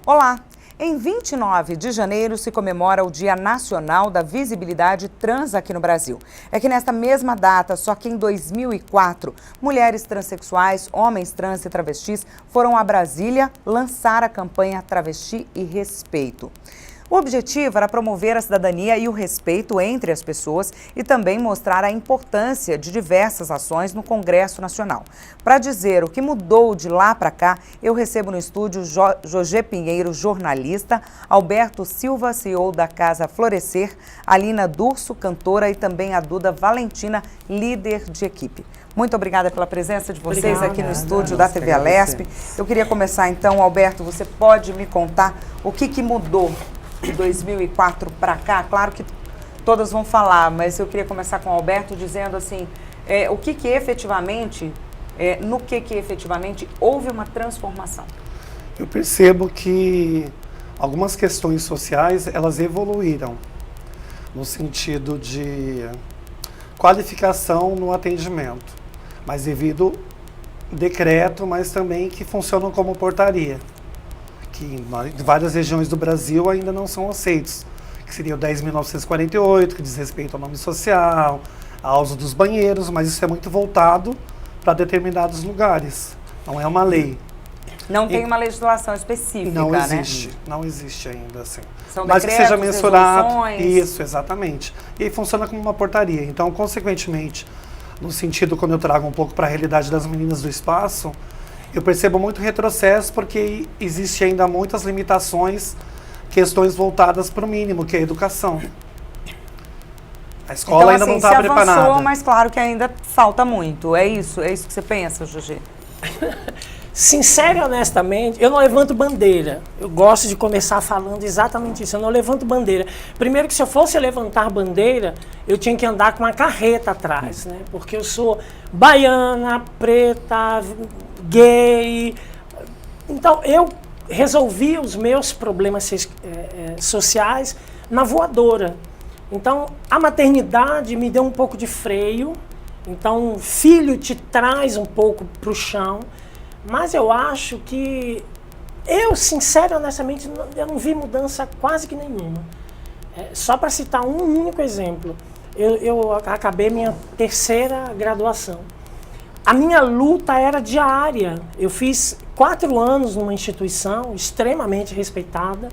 Olá! Em 29 de janeiro se comemora o Dia Nacional da Visibilidade Trans aqui no Brasil. É que nesta mesma data, só que em 2004, mulheres transexuais, homens trans e travestis foram a Brasília lançar a campanha Travesti e Respeito. O objetivo era promover a cidadania e o respeito entre as pessoas e também mostrar a importância de diversas ações no Congresso Nacional. Para dizer o que mudou de lá para cá, eu recebo no estúdio José Pinheiro, jornalista, Alberto Silva, CEO da Casa Florescer, Alina Durso, cantora, e também a Duda Valentina, líder de equipe. Muito obrigada pela presença de vocês aqui no estúdio da TV Alesp. Eu queria começar então, Alberto, você pode me contar o que mudou de 2004 para cá? Claro que todas vão falar, mas eu queria começar com o Alberto dizendo assim, no que efetivamente houve uma transformação. Eu percebo que algumas questões sociais, elas evoluíram no sentido de qualificação no atendimento, mas devido decreto, mas também que funcionam como portaria, que em várias regiões do Brasil ainda não são aceitos, que seria o 10.948, que diz respeito ao nome social, ao uso dos banheiros, mas isso é muito voltado para determinados lugares, não é uma lei. Não tem uma legislação específica, não existe, né? Não existe ainda assim. São mas decretos, que seja mensurado. resoluções. Isso, exatamente. E aí funciona como uma portaria. Então, consequentemente, no sentido, quando eu trago um pouco para a realidade das meninas do espaço, eu percebo muito retrocesso porque existe ainda muitas limitações, questões voltadas para o mínimo, que é a educação. A escola então, ainda assim, não está preparada. Avançou, mas claro que ainda falta muito. É isso que você pensa, José? Sincero e honestamente, eu não levanto bandeira. Eu gosto de começar falando exatamente isso. Eu não levanto bandeira. Primeiro que se eu fosse levantar bandeira, eu tinha que andar com uma carreta atrás, né? Porque eu sou baiana, preta, gay. Então, eu resolvi os meus problemas sociais na voadora. Então, a maternidade me deu um pouco de freio. Então, o filho te traz um pouco para o chão. Mas eu acho que, sincero e honestamente, eu não vi mudança quase que nenhuma. Só para citar um único exemplo, eu acabei minha terceira graduação. A minha luta era diária. Eu fiz 4 anos numa instituição extremamente respeitada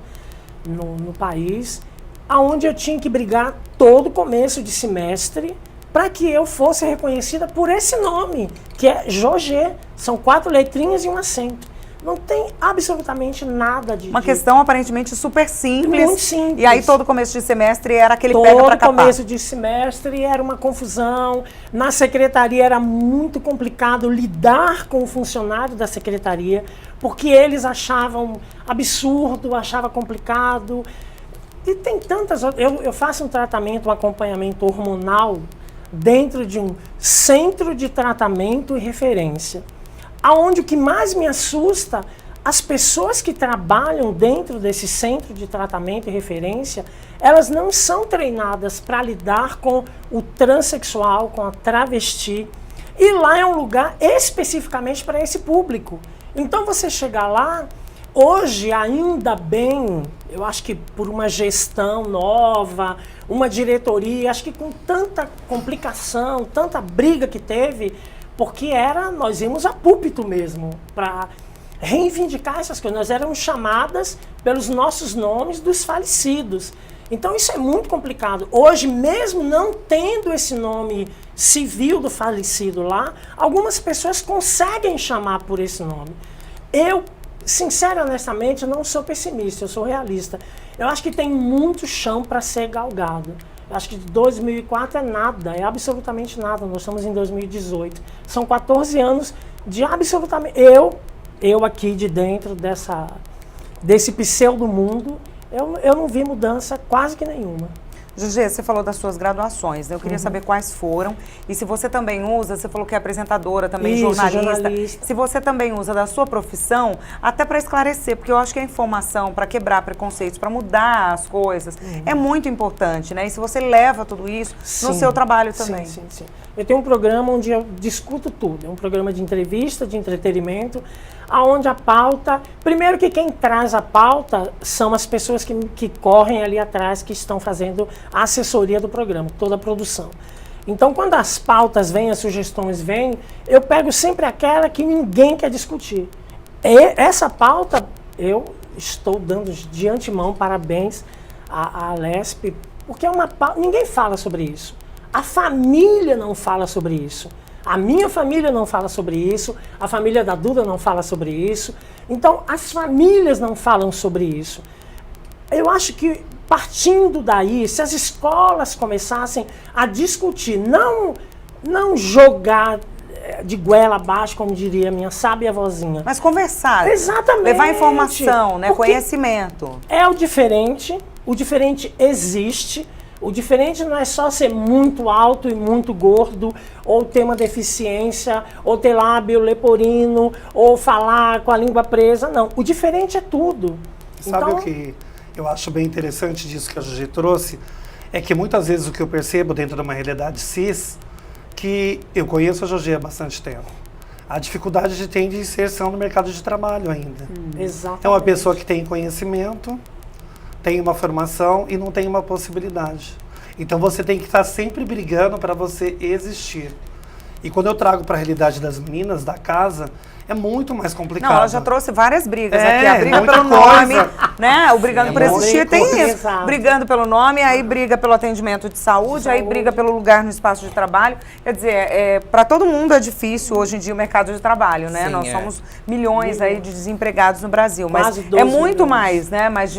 no país, onde eu tinha que brigar todo começo de semestre para que eu fosse reconhecida por esse nome, que é Jogê. São 4 letrinhas e um acento. Não tem absolutamente nada de... Uma questão aparentemente super simples. Muito simples. E aí todo começo de semestre era aquele pega pra capar. Todo começo de semestre era uma confusão. Na secretaria era muito complicado lidar com o funcionário da secretaria, porque eles achavam absurdo, achavam complicado. E tem tantas... Eu faço um tratamento, um acompanhamento hormonal dentro de um centro de tratamento e referência, aonde o que mais me assusta, as pessoas que trabalham dentro desse centro de tratamento e referência, elas não são treinadas para lidar com o transexual, com a travesti, e lá é um lugar especificamente para esse público. Então você chegar lá, hoje ainda bem, eu acho que por uma gestão nova, uma diretoria, acho que com tanta complicação, tanta briga que teve, porque nós íamos a púlpito mesmo, para reivindicar essas coisas. Nós éramos chamadas pelos nossos nomes dos falecidos. Então isso é muito complicado. Hoje, mesmo não tendo esse nome civil do falecido lá, algumas pessoas conseguem chamar por esse nome. Eu, sincero e honestamente, não sou pessimista, eu sou realista. Eu acho que tem muito chão para ser galgado. Eu acho que 2004 é nada, é absolutamente nada. Nós estamos em 2018. São 14 anos de absolutamente... Eu aqui de dentro desse pseudo-mundo, eu não vi mudança quase que nenhuma. José, você falou das suas graduações, né? Eu queria saber quais foram. E se você também usa, você falou que é apresentadora, também jornalista. Se você também usa da sua profissão, até para esclarecer, porque eu acho que a informação, para quebrar preconceitos, para mudar as coisas, é muito importante, né? E se você leva tudo isso no seu trabalho também. Sim. Eu tenho um programa onde eu discuto tudo. É um programa de entrevista, de entretenimento, aonde a pauta... Primeiro que quem traz a pauta são as pessoas que correm ali atrás, que estão fazendo a assessoria do programa, toda a produção. Então, quando as pautas vêm, as sugestões vêm, eu pego sempre aquela que ninguém quer discutir. Essa pauta, eu estou dando de antemão parabéns à Lespe, porque é uma pauta, ninguém fala sobre isso. A família não fala sobre isso. A minha família não fala sobre isso. A família da Duda não fala sobre isso. Então, as famílias não falam sobre isso. Eu acho que, partindo daí, se as escolas começassem a discutir, não jogar de goela abaixo, como diria minha sábia vozinha. Mas conversar. Exatamente. Levar informação, né? Porque Conhecimento. é o diferente existe. O diferente não é só ser muito alto e muito gordo, ou ter uma deficiência, ou ter lábio leporino, ou falar com a língua presa. Não, o diferente é tudo. Sabe Então, o que eu acho bem interessante disso que a Gigi trouxe? É que muitas vezes o que eu percebo dentro de uma realidade cis, que eu conheço a Gigi há bastante tempo, a dificuldade de ter de inserção no mercado de trabalho ainda. exatamente. É uma pessoa que tem conhecimento, tem uma formação e não tem uma possibilidade. Então você tem que estar sempre brigando para você existir. E quando eu trago para a realidade das meninas da casa, é muito mais complicado. Não, ela já trouxe várias brigas É, aqui. A briga muita pelo coisa. nome, né? O brigando por muita existir tem coisa. isso. Exato. Brigando pelo nome, aí briga pelo atendimento de saúde, aí briga pelo lugar no espaço de trabalho. Quer dizer, para todo mundo é difícil hoje em dia o mercado de trabalho, né? Sim, Nós é. somos milhões aí de desempregados no Brasil. Mas Quase é 12 muito milhões. mais, né? Mas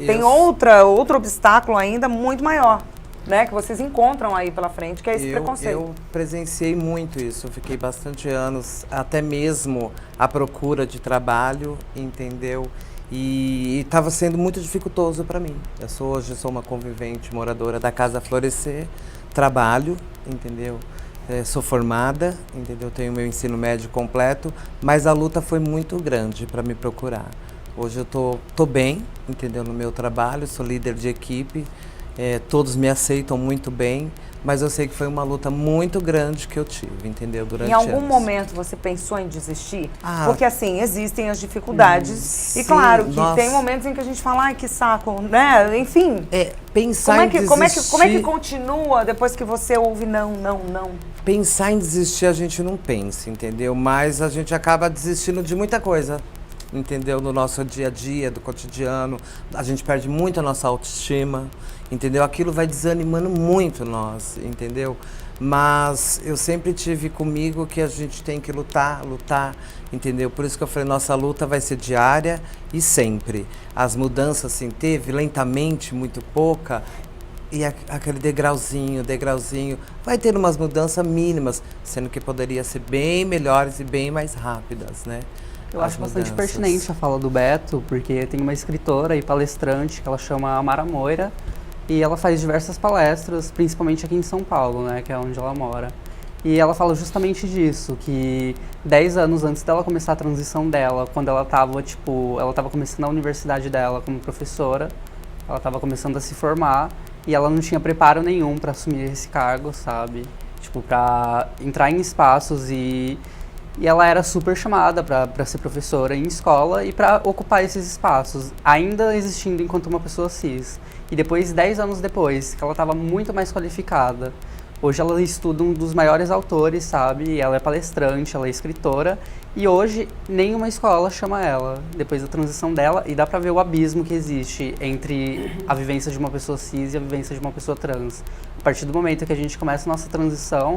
tem Isso. outro obstáculo ainda muito maior, né? Que vocês encontram aí pela frente, que é esse preconceito. Eu presenciei muito isso, eu fiquei bastante anos, até mesmo à procura de trabalho, entendeu? E estava sendo muito dificultoso para mim. Hoje sou uma convivente moradora da Casa Florescer, trabalho, entendeu? Sou formada, entendeu? Tenho meu ensino médio completo, mas a luta foi muito grande para me procurar. Hoje eu tô bem, entendeu? No meu trabalho, sou líder de equipe. Todos me aceitam muito bem, mas eu sei que foi uma luta muito grande que eu tive, entendeu? Durante Em algum anos. momento você pensou em desistir? Ah. Porque assim, existem as dificuldades. E Sim, claro que nossa. tem momentos em que a gente fala, ai, que saco, né? Enfim. Pensar Como é, em que, desistir, como é que continua depois que você ouve não? pensar em desistir a gente não pensa, entendeu? Mas a gente acaba desistindo de muita coisa, entendeu? No nosso dia a dia, do cotidiano, a gente perde muito a nossa autoestima, entendeu? Aquilo vai desanimando muito nós, entendeu? Mas eu sempre tive comigo que a gente tem que lutar, entendeu? Por isso que eu falei, nossa luta vai ser diária e sempre. As mudanças, assim, teve lentamente, muito pouca, e aquele degrauzinho, vai ter umas mudanças mínimas, sendo que poderia ser bem melhores e bem mais rápidas, né? Eu As acho bastante mudanças. pertinente a fala do Beto, porque tem uma escritora e palestrante que ela chama Amara Moira, e ela faz diversas palestras, principalmente aqui em São Paulo, né, que é onde ela mora. E ela fala justamente disso, que 10 anos antes dela começar a transição dela, quando ela estava começando a universidade dela como professora, ela estava começando a se formar, e ela não tinha preparo nenhum para assumir esse cargo, sabe? Tipo, para entrar em espaços e ela era super chamada para ser professora em escola e para ocupar esses espaços, ainda existindo enquanto uma pessoa cis. E depois, 10 anos depois, que ela estava muito mais qualificada, hoje ela estuda um dos maiores autores, sabe? Ela é palestrante, ela é escritora, e hoje nenhuma escola chama ela, depois da transição dela, e dá pra ver o abismo que existe entre a vivência de uma pessoa cis e a vivência de uma pessoa trans. A partir do momento que a gente começa a nossa transição,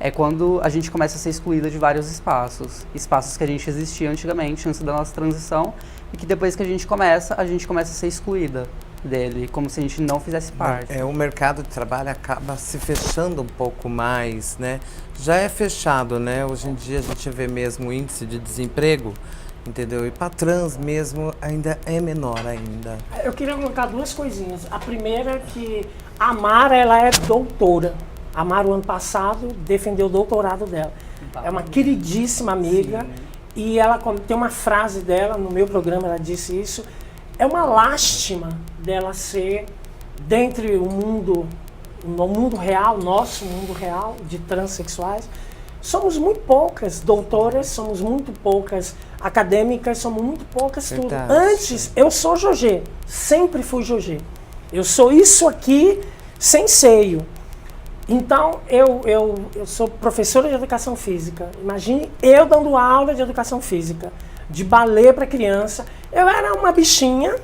é quando a gente começa a ser excluída de vários espaços que a gente existia antigamente, antes da nossa transição, e que depois que a gente começa a ser excluída dele, como se a gente não fizesse parte. O mercado de trabalho acaba se fechando um pouco mais, né? Já é fechado, né? Hoje em dia a gente vê mesmo o índice de desemprego, entendeu? E para trans mesmo ainda é menor ainda. Eu queria colocar duas coisinhas. A primeira é que a Mara, ela é doutora. A Mara, o ano passado, defendeu o doutorado dela. É uma queridíssima amiga. Sim. E ela tem uma frase dela, no meu programa ela disse isso, é uma lástima dela ser, dentre o mundo real, nosso mundo real, de transexuais, somos muito poucas doutoras, somos muito poucas acadêmicas, somos muito poucas tudo. Verdade. Antes, eu sou Jogê, sempre fui Jogê. Eu sou isso aqui sem seio. Então, eu sou professora de educação física. Imagine eu dando aula de educação física, de balé para criança. Eu era uma bichinha,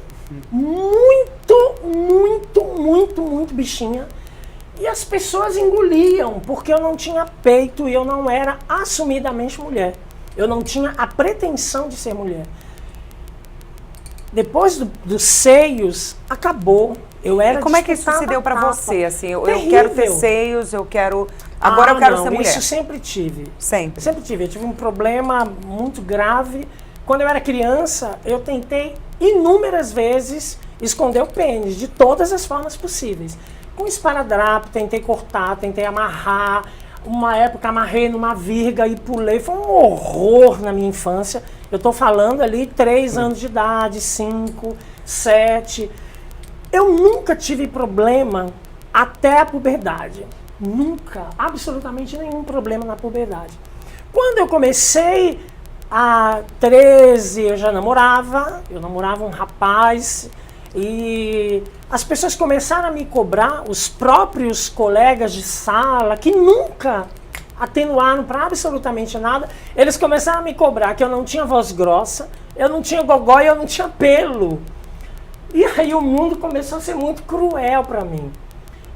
muito bichinha. E as pessoas engoliam, porque eu não tinha peito e eu não era assumidamente mulher. Eu não tinha a pretensão de ser mulher. Depois dos seios, acabou. Eu era E como é que isso se disputada deu para tapa. você? Assim, eu Terrível. quero ter seios, eu quero... Agora eu quero não, ser mulher. Isso sempre tive. Sempre. Sempre tive. Eu tive um problema muito grave. Quando eu era criança, eu tentei inúmeras vezes esconder o pênis, de todas as formas possíveis. Com esparadrapo, tentei cortar, tentei amarrar. Uma época amarrei numa virga e pulei. Foi um horror na minha infância. Eu estou falando ali 3 anos de idade, 5, 7. Eu nunca tive problema até a puberdade. Nunca, absolutamente nenhum problema na puberdade. Quando eu comecei a 13, eu namorava um rapaz e as pessoas começaram a me cobrar, os próprios colegas de sala, que nunca atenuaram para absolutamente nada, eles começaram a me cobrar que eu não tinha voz grossa, eu não tinha gogó e eu não tinha pelo. E aí o mundo começou a ser muito cruel para mim.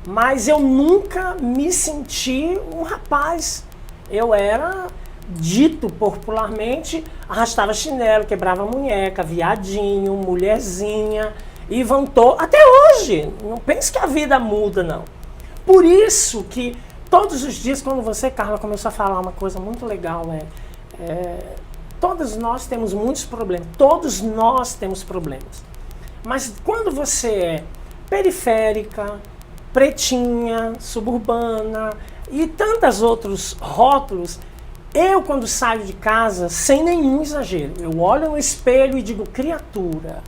Mas eu nunca me senti um rapaz. Eu era dito popularmente, arrastava chinelo, quebrava munheca, viadinho, mulherzinha, e até hoje. Não pense que a vida muda, não. Por isso que todos os dias, quando você, Carla, começou a falar uma coisa muito legal, todos nós temos muitos problemas. Todos nós temos problemas. Mas quando você é periférica, pretinha, suburbana e tantos outros rótulos, eu quando saio de casa, sem nenhum exagero, eu olho no espelho e digo, criatura,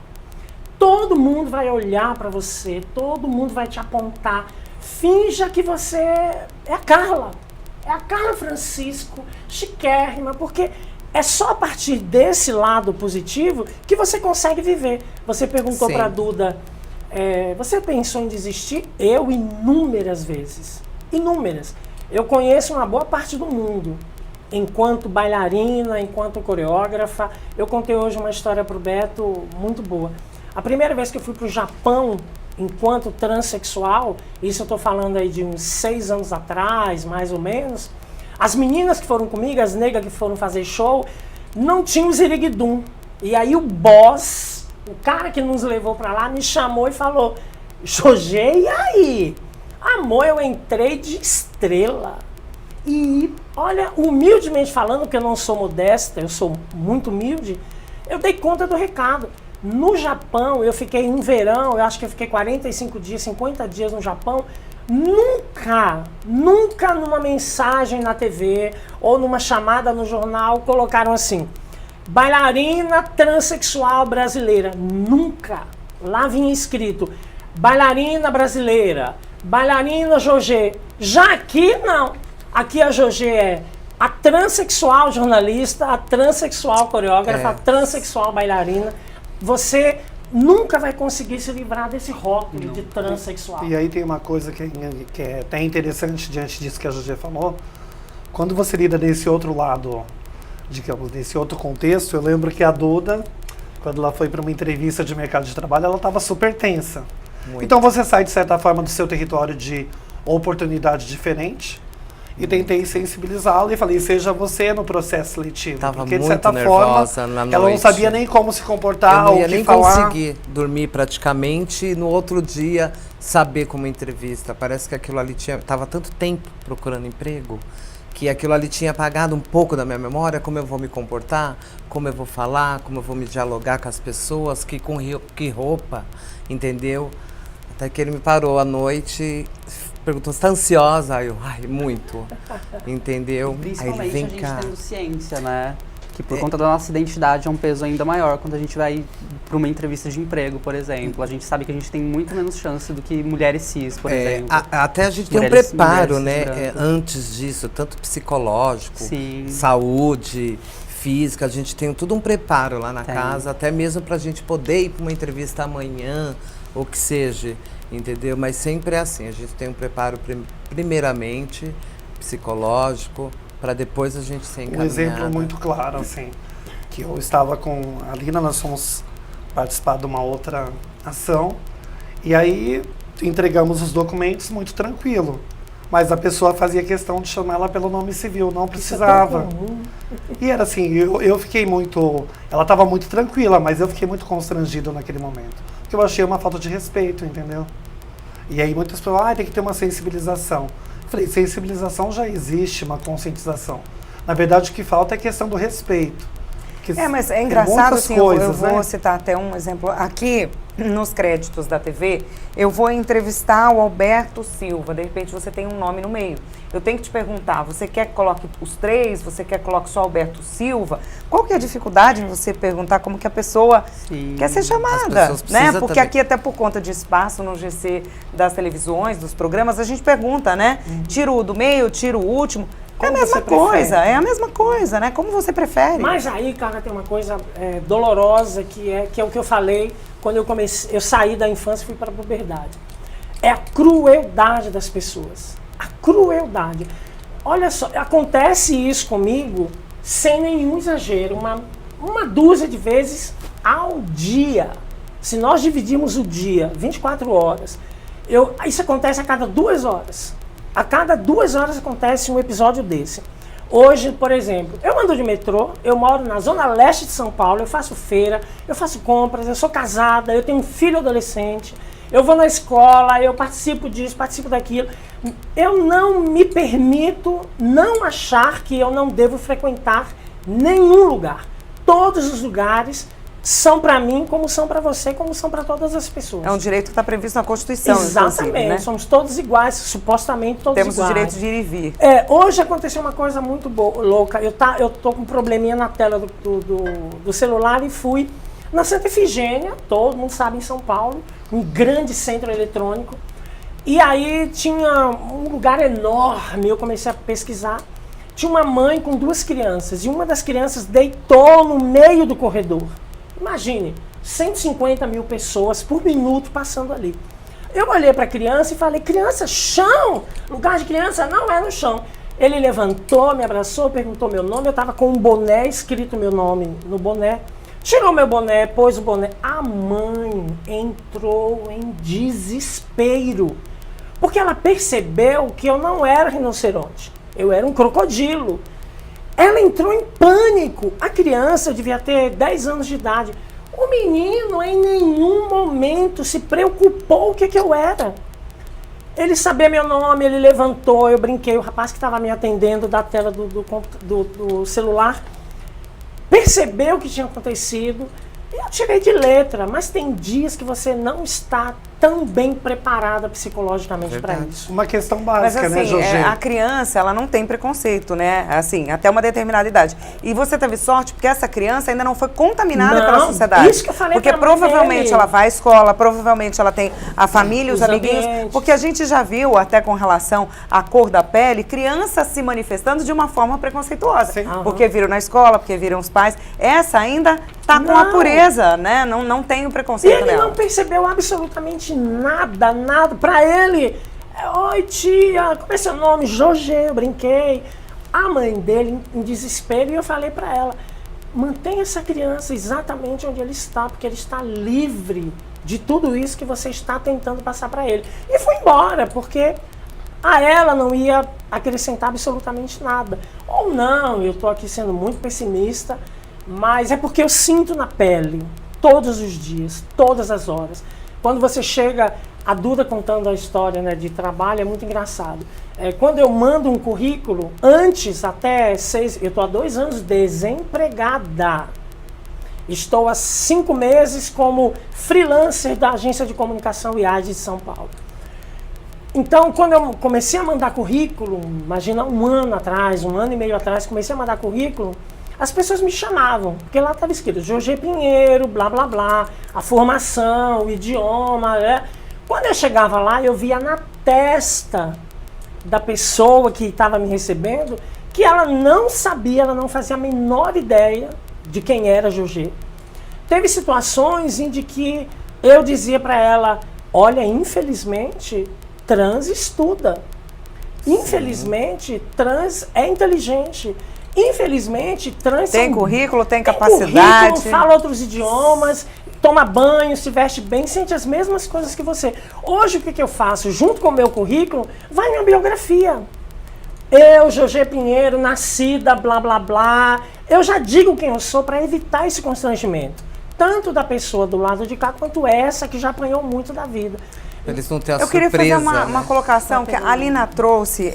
todo mundo vai olhar para você, todo mundo vai te apontar, finja que você é a Carla Francisco, chiquérrima, porque é só a partir desse lado positivo que você consegue viver. Você perguntou para a Duda, você pensou em desistir? Eu, inúmeras vezes. Inúmeras. Eu conheço uma boa parte do mundo. Enquanto bailarina, enquanto coreógrafa. Eu contei hoje uma história para o Beto muito boa. A primeira vez que eu fui para o Japão, enquanto transexual, isso eu estou falando aí de uns 6 anos atrás, mais ou menos, as meninas que foram comigo, as negras que foram fazer show, não tinham ziriguidum. E aí o boss, o cara que nos levou para lá, me chamou e falou, Jogê, e aí? Amor, eu entrei de estrela. E, olha, humildemente falando, porque eu não sou modesta, eu sou muito humilde, eu dei conta do recado. No Japão, eu fiquei um verão, eu acho que eu fiquei 45 dias, 50 dias no Japão, nunca numa mensagem na TV ou numa chamada no jornal colocaram assim, bailarina transexual brasileira. Nunca. Lá vinha escrito, bailarina brasileira, bailarina Jogê. Já aqui, não. Aqui a Jogê é a transexual jornalista, a transexual coreógrafa, a transexual bailarina. Você nunca vai conseguir se livrar desse rótulo de transexual. E aí tem uma coisa que é até interessante diante disso que a Jogê falou. Quando você lida desse outro lado, digamos, desse outro contexto, eu lembro que a Duda, quando ela foi para uma entrevista de mercado de trabalho, ela estava super tensa. Muito. Então você sai, de certa forma, do seu território de oportunidade diferente. E tentei sensibilizá-la e falei, seja você no processo seletivo. Tava porque, de muito certa nervosa forma, na ela não noite. sabia nem como se comportar, eu não ou ia o que nem falar. conseguir dormir praticamente e no outro dia saber como entrevista. Parece que aquilo ali tava tanto tempo procurando emprego que aquilo ali tinha apagado um pouco da minha memória, como eu vou me comportar, como eu vou falar, como eu vou me dialogar com as pessoas, que roupa, entendeu? Até que ele me parou à noite, perguntou, você tá ansiosa? Aí eu, ai, muito, entendeu? Principalmente aí ele, vem a gente cá. tendo ciência, né? que por conta da nossa identidade é um peso ainda maior quando a gente vai para uma entrevista de emprego, por exemplo. A gente sabe que a gente tem muito menos chance do que mulheres cis, por exemplo. Até a gente tem um Mulheres- preparo, mulheres né? brancas. Antes disso, tanto psicológico, Sim. saúde, física, a gente tem todo um preparo lá na Tem. casa, até mesmo para a gente poder ir para uma entrevista amanhã, ou que seja, entendeu? Mas sempre é assim, a gente tem um preparo primeiramente psicológico, para depois a gente ser Um encaminhada. exemplo muito claro, assim, que eu estava com a Lina, nós fomos participar de uma outra ação, e aí entregamos os documentos muito tranquilo. Mas a pessoa fazia questão de chamar ela pelo nome civil, não precisava. E era assim, eu fiquei muito... Ela estava muito tranquila, mas eu fiquei muito constrangido naquele momento. Porque eu achei uma falta de respeito, entendeu? E aí muitas pessoas, tem que ter uma sensibilização. Eu falei, sensibilização já existe, uma conscientização. Na verdade, o que falta é a questão do respeito. Porque Mas é tem engraçado, muitas assim, eu coisas, vou né? citar até um exemplo. Aqui, nos créditos da TV, eu vou entrevistar o Alberto Silva. De repente, você tem um nome no meio. Eu tenho que te perguntar, você quer que coloque os 3? Você quer que coloque só Alberto Silva? Qual que é a dificuldade em você perguntar como que a pessoa Sim. quer ser As chamada? pessoas Né? precisam Porque também. aqui, até por conta de espaço no GC das televisões, dos programas, a gente pergunta, né? Tiro o do meio, tiro o último. É a Como mesma você prefere? coisa, é a mesma coisa, né? Como você prefere? Mas aí, cara, tem uma coisa dolorosa que é o que eu falei quando eu saí da infância e fui para a puberdade. É a crueldade das pessoas. A crueldade. Olha só, acontece isso comigo sem nenhum exagero, uma dúzia de vezes ao dia. Se nós dividirmos o dia, 24 horas, isso acontece a cada 2 horas. A cada 2 horas acontece um episódio desse. Hoje, por exemplo, eu ando de metrô, eu moro na zona leste de São Paulo, eu faço feira, eu faço compras, eu sou casada, eu tenho um filho adolescente, eu vou na escola, eu participo disso, participo daquilo. Eu não me permito não achar que eu não devo frequentar nenhum lugar. Todos os lugares são para mim, como são para você, como são para todas as pessoas. É um direito que está previsto na Constituição, Exatamente, inclusive, né? somos todos iguais, supostamente todos Temos o iguais. direito de ir e vir. Hoje aconteceu uma coisa muito louca. Eu tô com um probleminha na tela do celular e fui na Santa Efigênia, todo mundo sabe, em São Paulo, um grande centro eletrônico. E aí tinha um lugar enorme, eu comecei a pesquisar. Tinha uma mãe com 2 crianças e uma das crianças deitou no meio do corredor. Imagine, 150 mil pessoas por minuto passando ali. Eu olhei para a criança e falei, criança, chão! Lugar de criança não é no chão. Ele levantou, me abraçou, perguntou meu nome. Eu estava com um boné, escrito meu nome no boné. Tirou meu boné, pôs o boné. A mãe entrou em desespero. Porque ela percebeu que eu não era rinoceronte. Eu era um crocodilo. Ela entrou em pânico. A criança devia ter 10 anos de idade. O menino em nenhum momento se preocupou o que eu era. Ele sabia meu nome, ele levantou, eu brinquei. O rapaz que estava me atendendo da tela do celular percebeu o que tinha acontecido. E eu tirei de letra, mas tem dias que você não está tão bem preparada psicologicamente para isso. Uma questão Mas básica, né, assim, Jorge? a criança, ela não tem preconceito, né? Assim, até uma determinada idade. E você teve sorte porque essa criança ainda não foi contaminada Não, pela sociedade. isso que eu falei porque pra mãe provavelmente dele. ela vai à escola, provavelmente ela tem a família, os amiguinhos. ambientes. Porque a gente já viu, até com relação à cor da pele, crianças se manifestando de uma forma preconceituosa. Sim. Porque viram na escola, porque viram os pais. Essa ainda tá com a Não. pureza, né? Não tem o E preconceito ele nela. não percebeu absolutamente nada. Para ele, oi tia, como é seu nome? Jorge, eu brinquei. A mãe dele em desespero e eu falei para ela, mantenha essa criança exatamente onde ele está, porque ele está livre de tudo isso que você está tentando passar para ele. E fui embora, porque a ela não ia acrescentar absolutamente nada. Ou não, eu estou aqui sendo muito pessimista, mas é porque eu sinto na pele, todos os dias, todas as horas. Quando você chega, a Duda contando a história, né, de trabalho, é muito engraçado. Quando eu mando um currículo, antes, até 6, eu estou há 2 anos desempregada. Estou há 5 meses como freelancer da agência de comunicação IAD de São Paulo. Então, quando eu comecei a mandar currículo, imagina 1 ano atrás, 1 ano e meio atrás, comecei a mandar currículo, as pessoas me chamavam, porque lá estava escrito Jorge Pinheiro, blá blá blá, a formação, o idioma, né? Quando eu chegava lá, eu via na testa da pessoa que estava me recebendo que ela não sabia, ela não fazia a menor ideia de quem era Jorge. Teve situações em que eu dizia para ela, olha, infelizmente, trans estuda. Infelizmente, trans é inteligente. Infelizmente, trans tem currículo, tem capacidade. Currículo, fala outros idiomas, toma banho, se veste bem, sente as mesmas coisas que você. Hoje, o que eu faço? Junto com o meu currículo, vai minha biografia. Eu, Jorge Pinheiro, nascida, blá, blá, blá. Eu já digo quem eu sou para evitar esse constrangimento. Tanto da pessoa do lado de cá, quanto essa que já apanhou muito da vida. Eles não têm a Eu surpresa, queria fazer né? uma colocação que a Alina trouxe,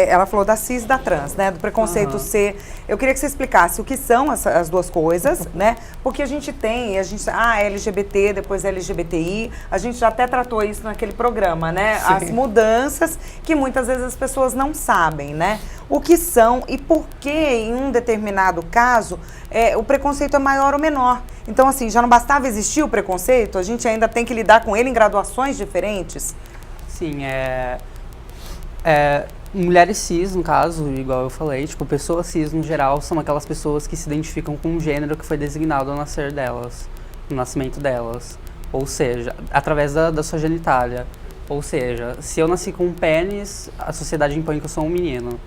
ela falou da cis e da trans, né? Do preconceito C. Eu queria que você explicasse o que são as duas coisas, né? Porque a gente tem, LGBT, depois LGBTI, a gente já até tratou isso naquele programa, né? Sim. As mudanças que muitas vezes as pessoas não sabem, né? O que são e por que em um determinado caso o preconceito é maior ou menor. Então, assim, já não bastava existir o preconceito, a gente ainda tem que lidar com ele em graduações diferentes? Sim, mulheres cis, no caso, igual eu falei, tipo, pessoas cis no geral são aquelas pessoas que se identificam com um gênero que foi designado ao nascer delas, no nascimento delas. Ou seja, através da sua genitália. Ou seja, se eu nasci com um pênis, a sociedade impõe que eu sou um menino.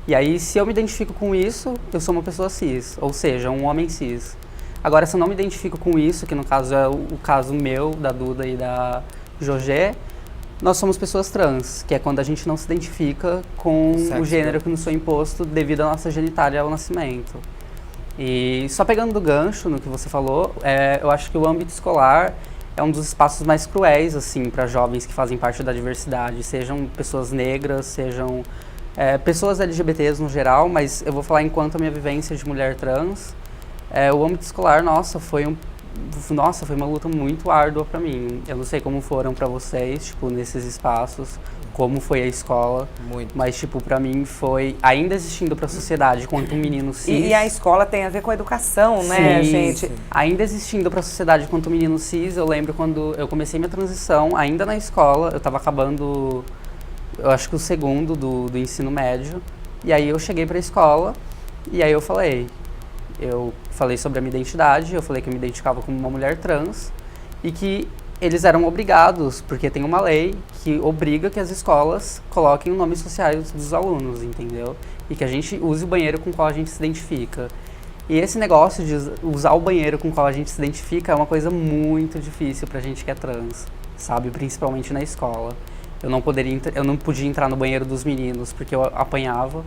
E aí, se eu me identifico com isso, eu sou uma pessoa cis, ou seja, um homem cis. Agora, se eu não me identifico com isso, que no caso é o caso meu, da Duda e da Jorge, nós somos pessoas trans, que é quando a gente não se identifica com o gênero que nos foi imposto devido à nossa genitália ao nascimento. E só pegando do gancho no que você falou, eu acho que o âmbito escolar é um dos espaços mais cruéis, assim, para jovens que fazem parte da diversidade, sejam pessoas negras, sejam pessoas LGBTs no geral, mas eu vou falar enquanto a minha vivência de mulher trans. O âmbito escolar, nossa, foi uma luta muito árdua para mim. Eu não sei como foram para vocês, tipo, nesses espaços, como foi a escola. Muito. Mas, tipo, para mim foi, ainda existindo para a sociedade quanto um menino cis. E a escola tem a ver com a educação, né, Sim, gente? sim. Ainda existindo para a sociedade quanto um menino cis, eu lembro quando eu comecei minha transição, ainda na escola, eu estava acabando, eu acho que o segundo do ensino médio. E aí eu cheguei para a escola e aí eu falei sobre a minha identidade, eu falei que eu me identificava como uma mulher trans e que eles eram obrigados, porque tem uma lei que obriga que as escolas coloquem os nomes sociais dos alunos, entendeu? E que a gente use o banheiro com o qual a gente se identifica. E esse negócio de usar o banheiro com o qual a gente se identifica é uma coisa muito difícil pra gente que é trans, sabe? Principalmente na escola. Eu não podia entrar no banheiro dos meninos porque eu apanhava,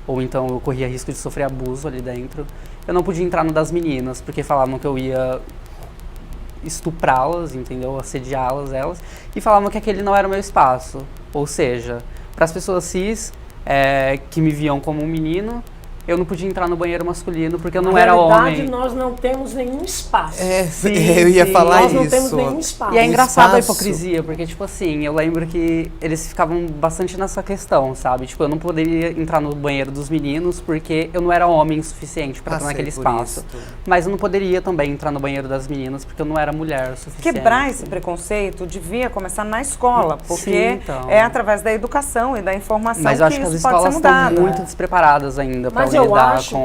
ou então eu corria risco de sofrer abuso ali dentro. Eu não podia entrar no das meninas, porque falavam que eu ia estuprá-las, entendeu? Assediá-las, elas. E falavam que aquele não era o meu espaço. Ou seja, para as pessoas cis, que me viam como um menino, eu não podia entrar no banheiro masculino porque eu não era homem. Na verdade, nós não temos nenhum espaço. Eu ia falar isso. Nós não temos nenhum espaço. E é engraçado a espaço. hipocrisia, porque, tipo assim, eu lembro que eles ficavam bastante nessa questão, sabe? Tipo, eu não poderia entrar no banheiro dos meninos porque eu não era homem o suficiente pra estar naquele espaço. Mas eu não poderia também entrar no banheiro das meninas porque eu não era mulher o suficiente. Quebrar esse preconceito devia começar na escola, porque Sim, então. é através da educação e da informação Mas eu acho que que as isso pode ser escolas estão mudado. muito despreparadas ainda pra Mas eu lidar acho com...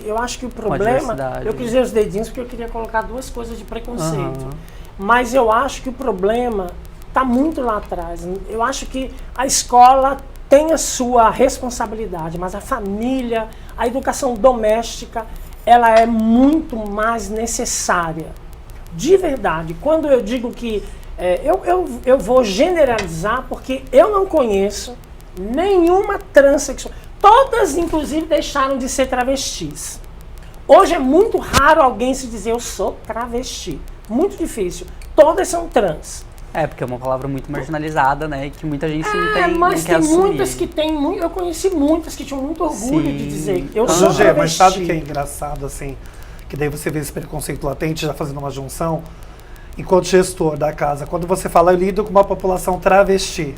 eu acho que o a problema, diversidade. eu cruzei os dedinhos porque eu queria colocar duas coisas de preconceito. Aham. Mas eu acho que o problema está muito lá atrás. Eu acho que a escola tem a sua responsabilidade, mas a família, a educação doméstica, ela é muito mais necessária. De verdade, quando eu digo que eu vou generalizar porque eu não conheço nenhuma transexual. Todas, inclusive, deixaram de ser travestis. Hoje é muito raro alguém se dizer eu sou travesti. Muito difícil. Todas são trans. Porque é uma palavra muito marginalizada, né? E que muita gente não tem, mas não quer tem assumir. muitas que tem muito. Eu conheci muitas que tinham muito orgulho Sim. de dizer eu sou Jorge, travesti. mas sabe o que é engraçado, assim? Que daí você vê esse preconceito latente, já fazendo uma junção. Enquanto gestor da casa, quando você fala, eu lido com uma população travesti.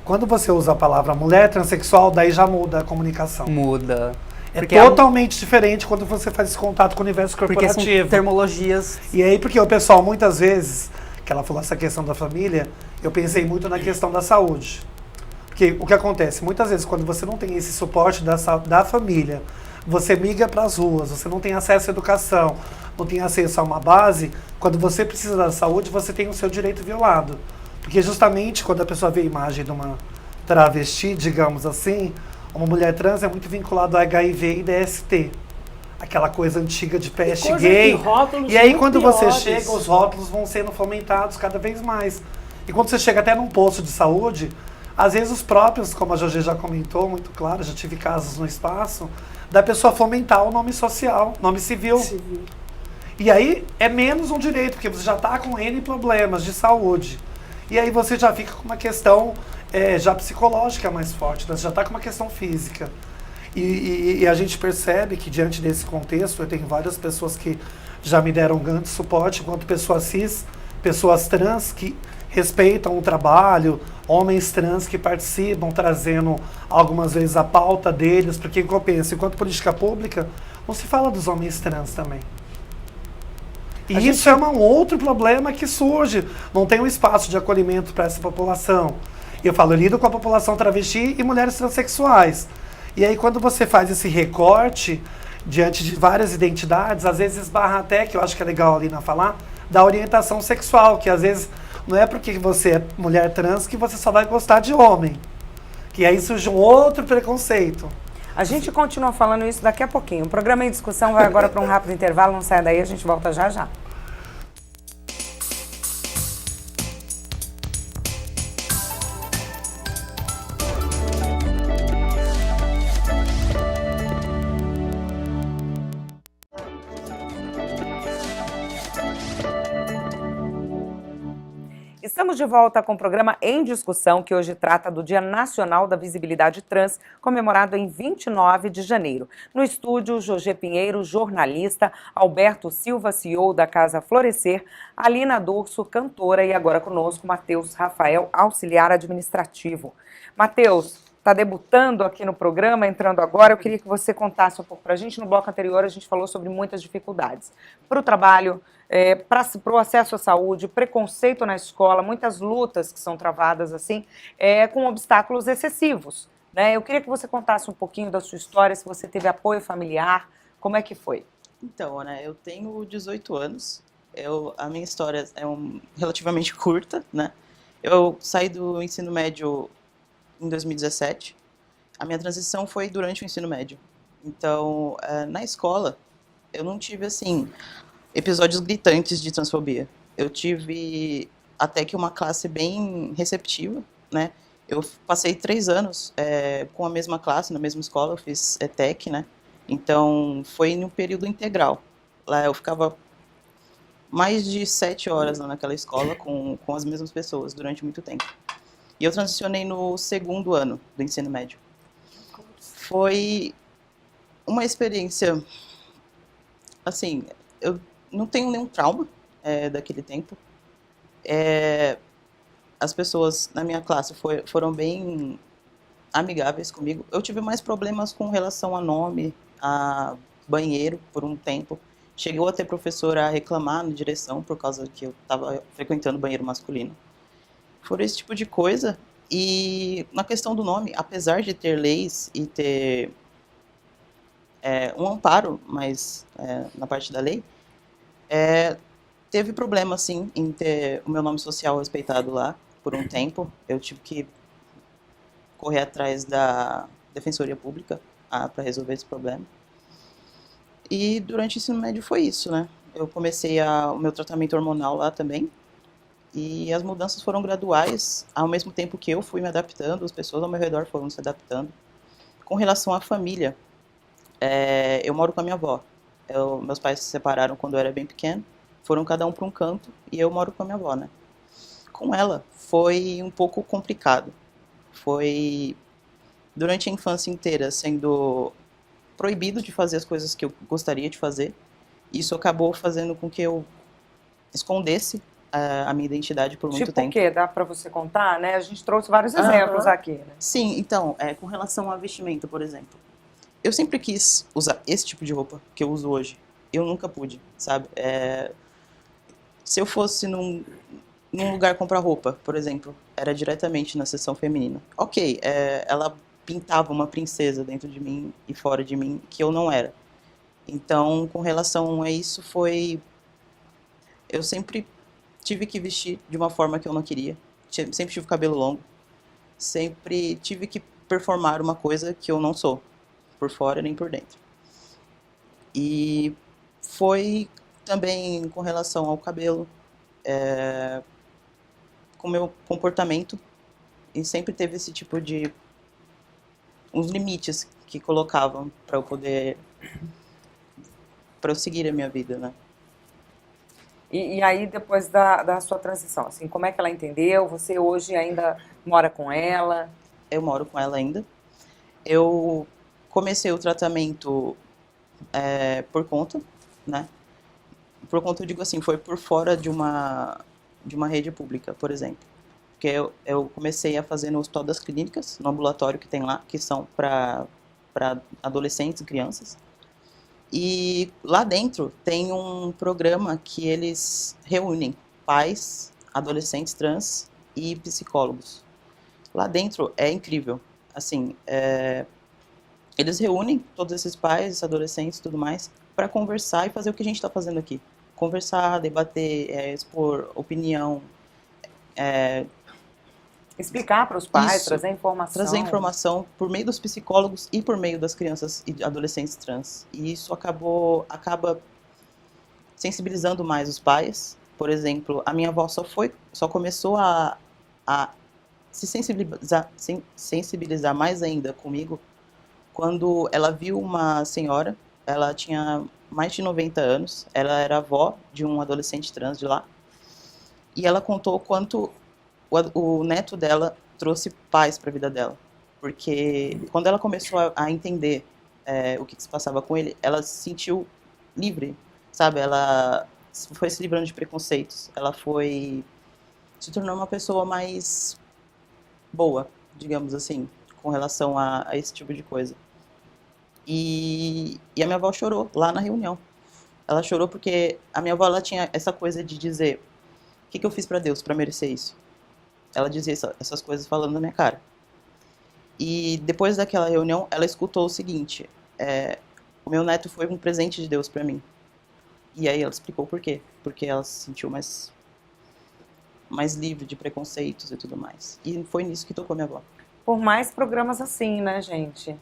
Quando você usa a palavra mulher transexual, daí já muda a comunicação. Muda. É Porque totalmente diferente quando você faz esse contato com o universo porque são corporativo. termologias. E aí, porque o pessoal, muitas vezes, que ela falou essa questão da família, eu pensei muito na questão da saúde. Porque o que acontece? Muitas vezes, quando você não tem esse suporte da família, você migra para as ruas, você não tem acesso à educação, não tem acesso a uma base, quando você precisa da saúde, você tem o seu direito violado. Porque justamente quando a pessoa vê a imagem de uma travesti, digamos assim, uma mulher trans é muito vinculada a HIV e DST. Aquela coisa antiga de peste gay. E aí quando você chega, os rótulos vão sendo fomentados cada vez mais. E quando você chega até num posto de saúde, às vezes os próprios, como a Jorge já comentou, muito claro, já tive casos no espaço, da pessoa fomentar o nome social, nome civil. E aí é menos um direito, porque você já está com N problemas de saúde. E aí você já fica com uma questão já psicológica mais forte, né? Você já está com uma questão física. E a gente percebe que diante desse contexto, eu tenho várias pessoas que já me deram um grande suporte, enquanto pessoas cis, pessoas trans que respeitam o trabalho, homens trans que participam, trazendo algumas vezes a pauta deles, porque eu penso, enquanto política pública, não se fala dos homens trans também. E isso é um outro problema que surge, não tem um espaço de acolhimento para essa população. Eu falo, eu lido com a população travesti e mulheres transexuais. E aí quando você faz esse recorte, diante de várias identidades, às vezes esbarra até, que eu acho que é legal a Lina falar, da orientação sexual, que às vezes não é porque você é mulher trans que você só vai gostar de homem. Que aí surge um outro preconceito. A gente continua falando isso daqui a pouquinho. O programa em discussão vai agora para um rápido intervalo, não saia daí, a gente volta já já. Estamos de volta com o programa Em Discussão, que hoje trata do Dia Nacional da Visibilidade Trans, comemorado em 29 de janeiro. No estúdio, José Pinheiro, jornalista, Alberto Silva, CEO da Casa Florescer, Alina Durso, cantora, e agora conosco, Matheus Rafael, auxiliar administrativo. Matheus, está debutando aqui no programa, entrando agora, eu queria que você contasse um pouco para a gente. No bloco anterior a gente falou sobre muitas dificuldades para o trabalho, para o acesso à saúde, preconceito na escola, muitas lutas que são travadas assim, com obstáculos excessivos, né? Eu queria que você contasse um pouquinho da sua história, se você teve apoio familiar, como é que foi? Então, né, eu tenho 18 anos, a minha história é relativamente curta, né? Eu saí do ensino médio em 2017, a minha transição foi durante o ensino médio. Então, na escola, eu não tive, assim, episódios gritantes de transfobia. Eu tive até que uma classe bem receptiva, né? Eu passei 3 anos com a mesma classe, na mesma escola, eu fiz ETEC, né? Então, foi em um período integral. Lá eu ficava mais de 7 horas lá naquela escola com as mesmas pessoas durante muito tempo. E eu transicionei no 2º ano do ensino médio. Foi uma experiência, assim, eu não tenho nenhum trauma daquele tempo. As pessoas na minha classe foram bem amigáveis comigo. Eu tive mais problemas com relação a nome, a banheiro, por um tempo. Chegou a ter professora a reclamar na direção por causa que eu estava frequentando banheiro masculino. Por esse tipo de coisa. E na questão do nome, apesar de ter leis e ter um amparo, mas na parte da lei, teve problema, sim, em ter o meu nome social respeitado lá por um tempo. Eu tive que correr atrás da Defensoria Pública para resolver esse problema. E durante o ensino médio foi isso, né? Eu comecei o meu tratamento hormonal lá também. E as mudanças foram graduais, ao mesmo tempo que eu fui me adaptando, as pessoas ao meu redor foram se adaptando. Com relação à família, eu moro com a minha avó. Meus pais se separaram quando eu era bem pequeno, foram cada um para um canto e eu moro com a minha avó, né? Com ela foi um pouco complicado. Foi durante a infância inteira sendo proibido de fazer as coisas que eu gostaria de fazer. Isso acabou fazendo com que eu escondesse a minha identidade por muito tempo. Tipo o quê? Dá para você contar, né? A gente trouxe vários exemplos aqui, né? Sim, então, com relação à vestimenta, por exemplo. eu sempre quis usar esse tipo de roupa que eu uso hoje. Eu nunca pude, sabe? Se eu fosse num lugar comprar roupa, por exemplo, era diretamente na seção feminina. Ok, ela pintava uma princesa dentro de mim e fora de mim, que eu não era. Então, com relação a isso, eu sempre tive que vestir de uma forma que eu não queria. Sempre tive cabelo longo. Sempre tive que performar uma coisa que eu não sou, por fora nem por dentro. E foi também com relação ao cabelo, com o meu comportamento, e sempre teve esse tipo de uns limites que colocavam para eu seguir a minha vida, né? E aí, depois da sua transição, assim, como é que ela entendeu? Você hoje ainda mora com ela? Eu moro com ela ainda. Eu comecei o tratamento por conta, né? Por conta, eu digo assim, foi por fora de uma rede pública, por exemplo. Porque eu comecei a fazer no Hospital das Clínicas, no ambulatório que tem lá, que são para adolescentes e crianças. E lá dentro tem um programa que eles reúnem pais, adolescentes trans e psicólogos. Lá dentro é incrível. Assim, eles reúnem todos esses pais, adolescentes e tudo mais para conversar e fazer o que a gente está fazendo aqui. Conversar, debater, expor opinião. Explicar para os pais, Isso. trazer informação. Trazer informação por meio dos psicólogos e por meio das crianças e adolescentes trans. E isso acaba sensibilizando mais os pais. Por exemplo, a minha avó só começou a se sensibilizar mais ainda comigo quando ela viu uma senhora, ela tinha mais de 90 anos, ela era avó de um adolescente trans de lá, e ela contou quanto o neto dela trouxe paz para a vida dela. Porque quando ela começou a entender o que se passava com ele, ela se sentiu livre, sabe? Ela foi se livrando de preconceitos. Ela se tornou uma pessoa mais boa, digamos assim, com relação a esse tipo de coisa. E a minha avó chorou lá na reunião. Ela chorou porque a minha avó ela tinha essa coisa de dizer: o que eu fiz para Deus para merecer isso? Ela dizia essas coisas falando na minha cara. E depois daquela reunião, ela escutou o seguinte: o meu neto foi um presente de Deus para mim. E aí ela explicou por quê. Porque ela se sentiu mais livre de preconceitos e tudo mais. E foi nisso que tocou minha avó. Por mais programas assim, né, gente?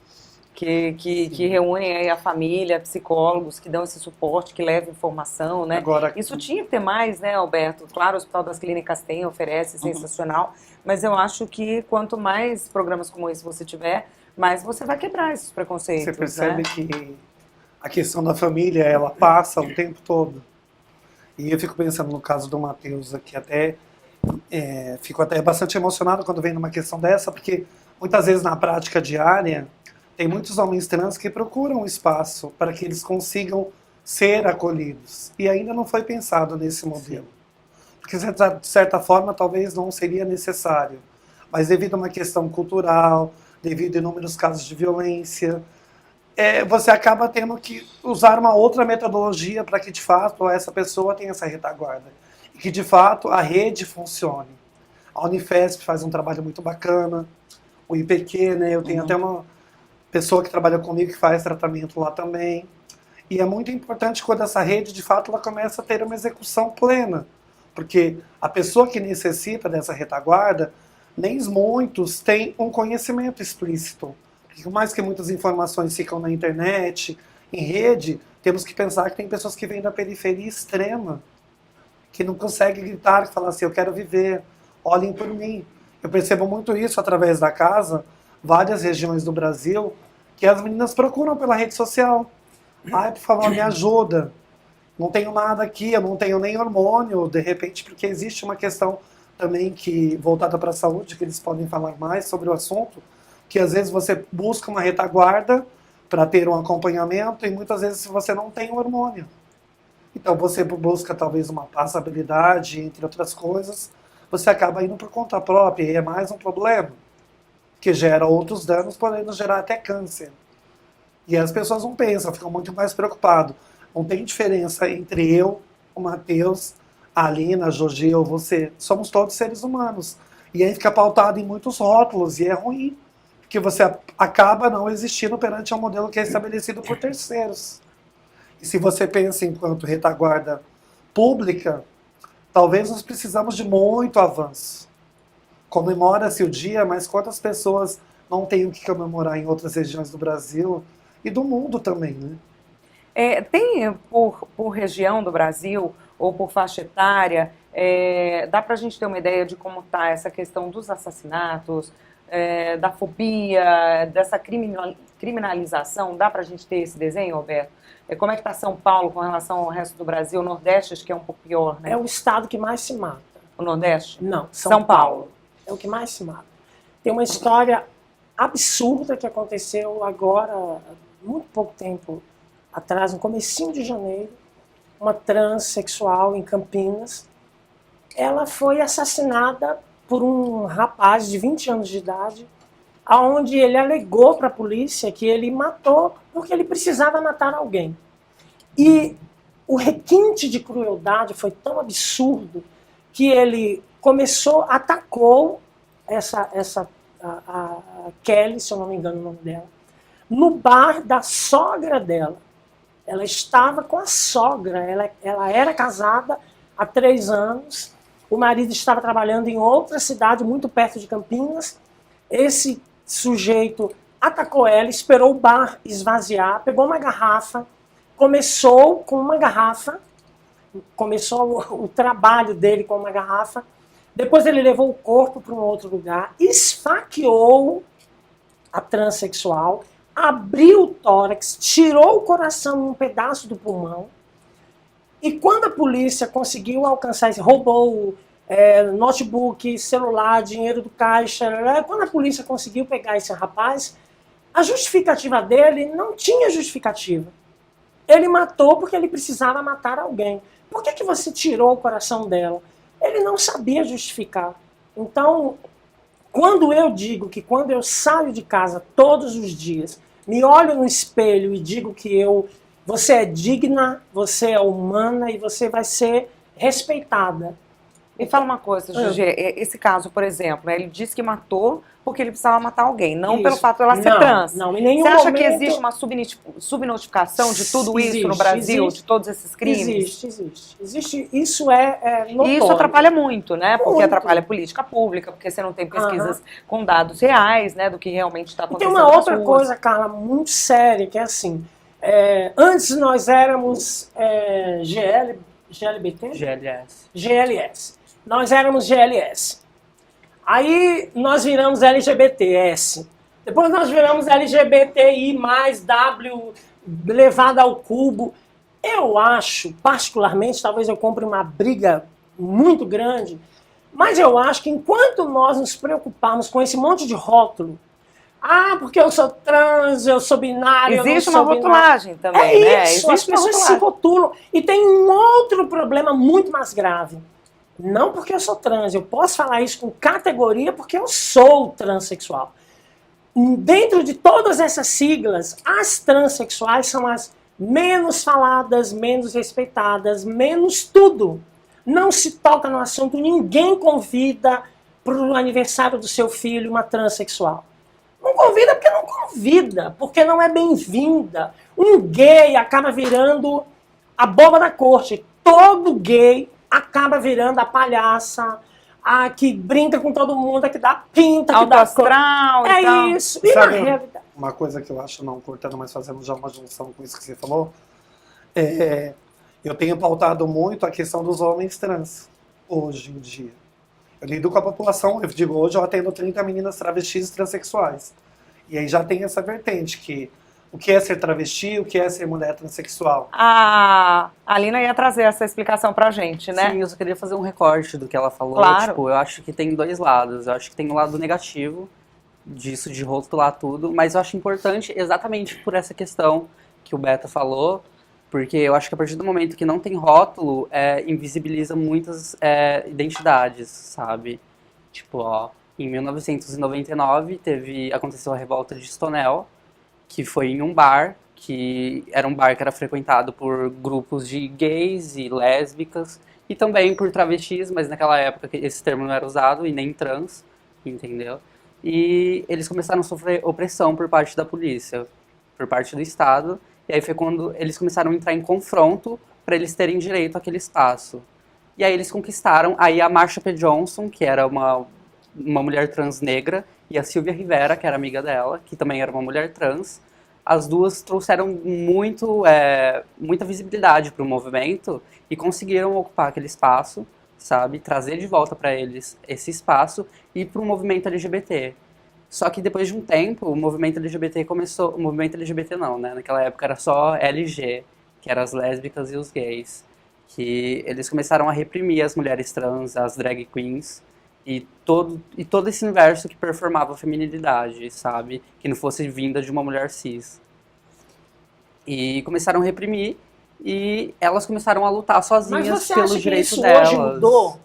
Que reúnem aí a família, psicólogos, que dão esse suporte, que levam informação, né? Agora, isso tinha que ter mais, né, Alberto? Claro, o Hospital das Clínicas tem, oferece, sensacional, mas eu acho que quanto mais programas como esse você tiver, mais você vai quebrar esses preconceitos, você percebe, né? que a questão da família, ela passa o tempo todo. E eu fico pensando no caso do Matheus aqui, fico até bastante emocionado quando vem numa questão dessa, porque muitas vezes na prática diária, tem muitos homens trans que procuram um espaço para que eles consigam ser acolhidos. E ainda não foi pensado nesse modelo. Porque, de certa forma, talvez não seria necessário. Mas devido a uma questão cultural, devido a inúmeros casos de violência, você acaba tendo que usar uma outra metodologia para que, de fato, essa pessoa tenha essa retaguarda. E que, de fato, a rede funcione. A Unifesp faz um trabalho muito bacana, o IPQ, né? Eu tenho até uma pessoa que trabalha comigo que faz tratamento lá também. E é muito importante quando essa rede, de fato, ela começa a ter uma execução plena. Porque a pessoa que necessita dessa retaguarda, nem muitos têm um conhecimento explícito. Porque por mais que muitas informações ficam na internet, em rede, temos que pensar que tem pessoas que vêm da periferia extrema, que não conseguem gritar e falar assim: eu quero viver, olhem por mim. Eu percebo muito isso através da casa, várias regiões do Brasil, que as meninas procuram pela rede social. Ai, por favor, me ajuda. Não tenho nada aqui, eu não tenho nem hormônio, de repente, porque existe uma questão também voltada para a saúde, que eles podem falar mais sobre o assunto, que às vezes você busca uma retaguarda para ter um acompanhamento e muitas vezes você não tem hormônio. Então você busca talvez uma passabilidade, entre outras coisas, você acaba indo por conta própria e é mais um problema, que gera outros danos, podendo gerar até câncer. E as pessoas não pensam, ficam muito mais preocupados. Não tem diferença entre eu, o Matheus, a Alina, a Jogi ou você. Somos todos seres humanos. E aí fica pautado em muitos rótulos, e é ruim. Porque você acaba não existindo perante um modelo que é estabelecido por terceiros. E se você pensa enquanto retaguarda pública, talvez nós precisamos de muito avanço. Comemora-se o dia, mas quantas pessoas não têm o que comemorar em outras regiões do Brasil e do mundo também, né? Tem por região do Brasil ou por faixa etária, dá para a gente ter uma ideia de como está essa questão dos assassinatos, da fobia, dessa criminalização? Dá para a gente ter esse desenho, Roberto? Como é que está São Paulo com relação ao resto do Brasil? O Nordeste acho que é um pouco pior, né? É o estado que mais se mata. O Nordeste? Não, São Paulo. É o que mais se mata. Tem uma história absurda que aconteceu agora, há muito pouco tempo atrás, no comecinho de janeiro, uma transexual em Campinas. Ela foi assassinada por um rapaz de 20 anos de idade, onde ele alegou para a polícia que ele matou porque ele precisava matar alguém. E o requinte de crueldade foi tão absurdo que ele atacou a Kelly, se eu não me engano o nome dela, no bar da sogra dela. Ela estava com a sogra, ela era casada há 3 anos, o marido estava trabalhando em outra cidade, muito perto de Campinas. Esse sujeito atacou ela, esperou o bar esvaziar, pegou uma garrafa, começou o trabalho dele com uma garrafa, depois ele levou o corpo para um outro lugar, esfaqueou a transexual, abriu o tórax, tirou o coração, um pedaço do pulmão, e quando a polícia conseguiu alcançar isso, roubou notebook, celular, dinheiro do caixa, quando a polícia conseguiu pegar esse rapaz, a justificativa dele não tinha justificativa. Ele matou porque ele precisava matar alguém. Por que você tirou o coração dela? Ele não sabia justificar. Então, quando eu digo que quando eu saio de casa todos os dias, me olho no espelho e digo que você é digna, você é humana e você vai ser respeitada. Me fala uma coisa, Gigi, esse caso, por exemplo, né, ele disse que matou porque ele precisava matar alguém, não pelo fato de ela ser trans. Não, em nenhum Você acha momento... que existe uma subnotificação de tudo isso no Brasil, de todos esses crimes? Existe. Isso é notório. E isso atrapalha muito, né? Porque Muito. atrapalha a política pública, porque você não tem pesquisas com dados reais, né, do que realmente está E tem acontecendo. uma outra nas ruas. coisa, Carla, muito séria, que é assim, antes nós éramos GLBT? GLS. Nós éramos GLS. Aí nós viramos LGBTS. Depois nós viramos LGBTI+, W elevado ao cubo. Eu acho, particularmente, talvez eu compre uma briga muito grande, mas eu acho que enquanto nós nos preocuparmos com esse monte de rótulo, porque eu sou trans, eu sou binário, Existe eu não uma sou binário. rotulagem também, né? Isso, as Existe uma pessoas se rotulagem. rotulam. E tem um outro problema muito mais grave. Não porque eu sou trans, eu posso falar isso com categoria porque eu sou transexual. Dentro de todas essas siglas, as transexuais são as menos faladas, menos respeitadas, menos tudo. Não se toca no assunto, ninguém convida para o aniversário do seu filho uma transexual. Não convida porque não é bem-vinda. Um gay acaba virando a boba da corte. Todo gay acaba virando a palhaça, a que brinca com todo mundo, a que dá pinta, que dá Autoastral e tal. isso. E na Sabe realidade... uma coisa que eu acho, não cortando, mas fazendo já uma junção com isso que você falou, eu tenho pautado muito a questão dos homens trans, hoje em dia. Eu lido com a população, eu digo, hoje eu atendo 30 meninas travestis e transexuais. E aí já tem essa vertente, que o que é ser travesti, o que é ser mulher transexual. A Alina ia trazer essa explicação pra gente, né? Sim, eu só queria fazer um recorte do que ela falou. Claro. Tipo, eu acho que tem 2 lados. Eu acho que tem o lado negativo disso, de rotular tudo, mas eu acho importante exatamente por essa questão que o Beto falou, porque eu acho que a partir do momento que não tem rótulo, invisibiliza muitas identidades, sabe? Tipo, em 1999 aconteceu a revolta de Stonewall, que foi em um bar, que era um bar que era frequentado por grupos de gays e lésbicas, e também por travestis, mas naquela época esse termo não era usado, e nem trans, entendeu? E eles começaram a sofrer opressão por parte da polícia, por parte do Estado, e aí foi quando eles começaram a entrar em confronto para eles terem direito àquele espaço. E aí eles conquistaram, aí a Marsha P. Johnson, que era uma mulher trans negra, e a Silvia Rivera, que era amiga dela, que também era uma mulher trans, as duas trouxeram muita visibilidade para o movimento e conseguiram ocupar aquele espaço, sabe, trazer de volta para eles esse espaço e para o movimento LGBT. Só que depois de um tempo, o movimento LGBT começou... O movimento LGBT não, né? Naquela época era só LG, que eram as lésbicas e os gays. Que eles começaram a reprimir as mulheres trans, as drag queens, e todo esse universo que performava a feminilidade, sabe? Que não fosse vinda de uma mulher cis. E começaram a reprimir, e elas começaram a lutar sozinhas pelo direito delas. Hoje mudou?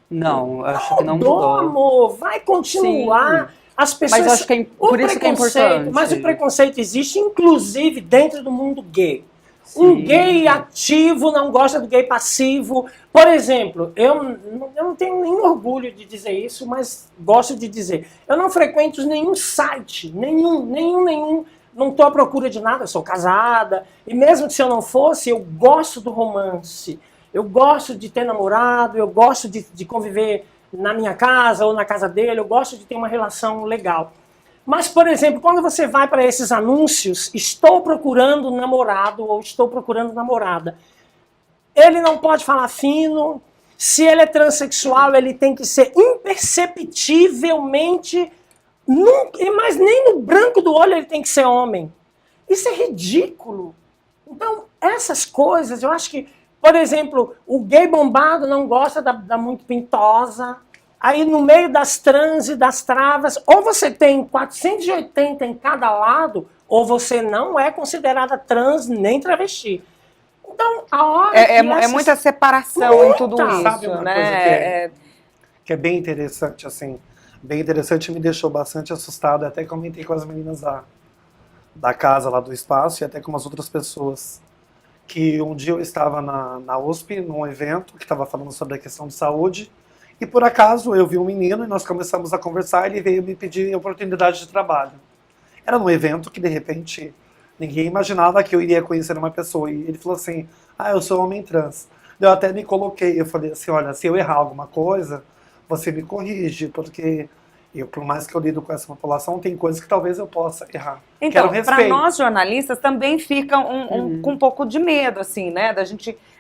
Não, eu acho que não mudou, mudou. Amor, vai continuar. Sim. As pessoas, mas eu acho que é, por isso que é importante. Mas o preconceito existe, inclusive, dentro do mundo gay. Sim. Um gay ativo não gosta do gay passivo. Por exemplo, eu não tenho nenhum orgulho de dizer isso, mas gosto de dizer. Eu não frequento nenhum site, nenhum. Não estou à procura de nada, eu sou casada. E mesmo se eu não fosse, eu gosto do romance. Eu gosto de ter namorado, eu gosto de conviver na minha casa ou na casa dele, eu gosto de ter uma relação legal. Mas, por exemplo, quando você vai para esses anúncios, estou procurando namorado ou estou procurando namorada, ele não pode falar fino, se ele é transexual, ele tem que ser imperceptivelmente, mas nem no branco do olho ele tem que ser homem. Isso é ridículo. Então, essas coisas, eu acho que, por exemplo, o gay bombado não gosta da muito pintosa. Aí no meio das trans e das travas, ou você tem 480 em cada lado, ou você não é considerada trans nem travesti. Então, a hora é muita separação em tudo isso, Sabe uma né? coisa que é bem interessante, assim, bem interessante, me deixou bastante assustado, até comentei com as meninas da casa lá do espaço e até com umas outras pessoas, que um dia eu estava na USP, num evento que estava falando sobre a questão de saúde, e por acaso eu vi um menino e nós começamos a conversar, ele veio me pedir oportunidade de trabalho. Era num evento que de repente ninguém imaginava que eu iria conhecer uma pessoa, e ele falou assim, eu sou homem trans. Eu até me coloquei, eu falei assim, olha, se eu errar alguma coisa, você me corrige, porque por mais que eu lido com essa população, tem coisas que talvez eu possa errar. Então, para nós jornalistas também fica com um pouco de medo, assim, né?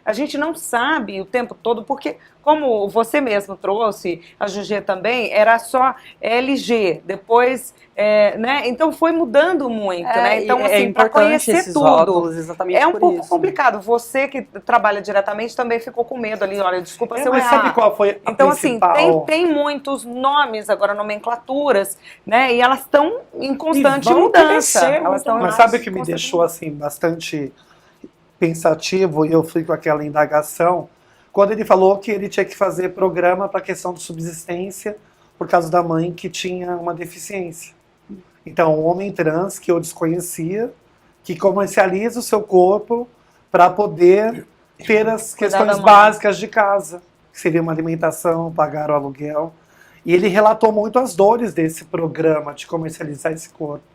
A gente não sabe o tempo todo, porque, como você mesmo trouxe, a Jugê também, era só LG, depois, né? Então foi mudando muito, né? Então, assim, para conhecer tudo, rótulos, exatamente é um por pouco isso. complicado. Você que trabalha diretamente também ficou com medo ali, olha, desculpa se eu mas errar. sabe qual foi a então, principal... assim, tem muitos nomes agora, nomenclaturas, né? E elas estão em constante vão mudança. crescer Elas estão Mas sabe o que me deixou assim bastante pensativo, e eu fui com aquela indagação, quando ele falou que ele tinha que fazer programa para a questão de subsistência por causa da mãe que tinha uma deficiência. Então, um homem trans que eu desconhecia, que comercializa o seu corpo para poder ter as questões básicas de casa, que seria uma alimentação, pagar o aluguel. E ele relatou muito as dores desse programa de comercializar esse corpo.